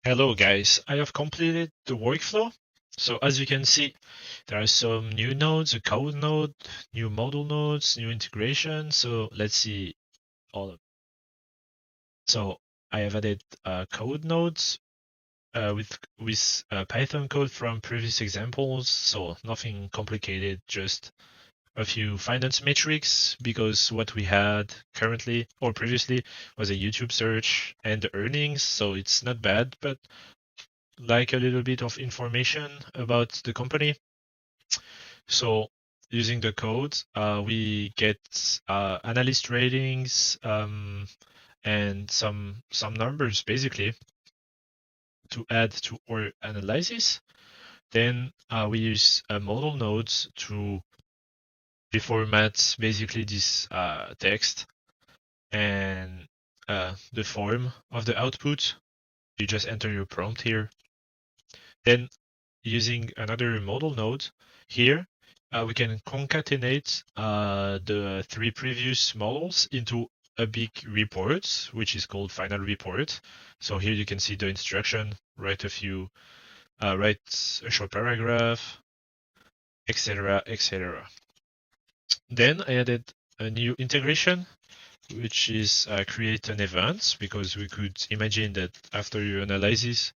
Hello guys, I have completed the workflow. So as you can see, there are some new nodes, a code node, new model nodes, new integration. So let's see all of. So I have added code nodes with Python code from previous examples. So nothing complicated, just a few finance metrics because what we had currently or previously was a YouTube search and the earnings. So it's not bad, but like a little bit of information about the company. So using the code, we get analyst ratings and some numbers basically to add to our analysis. Then we use model nodes to reformat basically this text and the form of the output. You just enter your prompt here. Then using another model node here, we can concatenate the three previous models into a big report, which is called final report. So here you can see the instruction, write a short paragraph, etc., etc. Then I added a new integration, which is create an event, because we could imagine that after your analysis,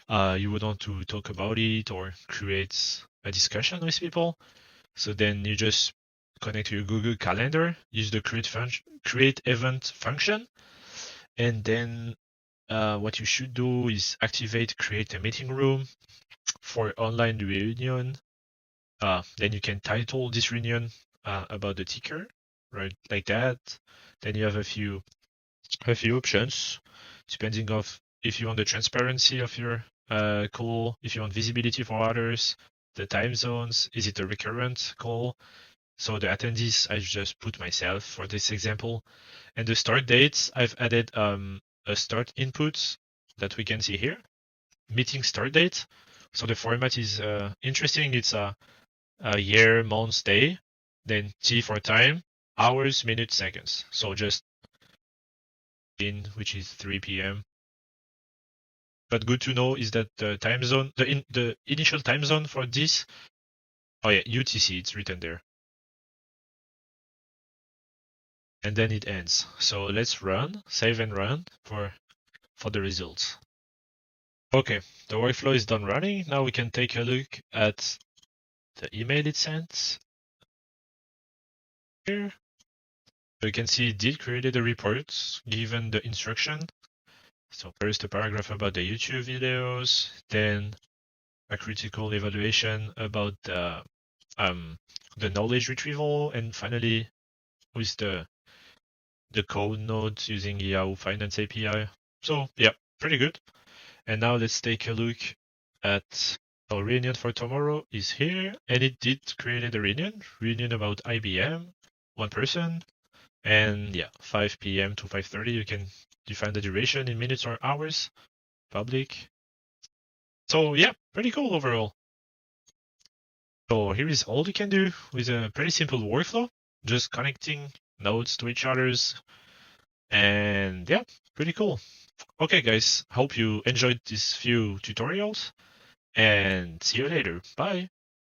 you would want to talk about it or create a discussion with people. So then you just connect to your Google Calendar, use the create event function, and then what you should do is activate create a meeting room for online reunion. Then you can title this reunion about the ticker, right? Like that. Then you have a few options depending of if you want the transparency of your call, if you want visibility for others, the time zones, is it a recurrent call? So the attendees I just put myself for this example, and the start dates I've added a start input that we can see here, meeting start date. So the format is interesting. It's a year, month, day, then T for time, hours, minutes, seconds. So just in, which is 3 p.m. But good to know is that the time zone, the initial time zone for this, oh yeah, UTC, it's written there. And then it ends. So let's run, save and run for the results. Okay, the workflow is done running. Now we can take a look at the email it sent here. So you can see it did create a report given the instruction. So first a paragraph about the YouTube videos, then a critical evaluation about the knowledge retrieval, and finally with the code nodes using Yahoo Finance API. So yeah, pretty good. And now let's take a look at our reunion for tomorrow is here, and it did create a reunion about IBM, one person, and yeah, 5 p.m. to 5:30. You can define the duration in minutes or hours, public. So yeah, pretty cool overall. So here is all you can do with a pretty simple workflow, just connecting nodes to each other's, and yeah, pretty cool. Okay guys, hope you enjoyed these few tutorials, and see you later. Bye.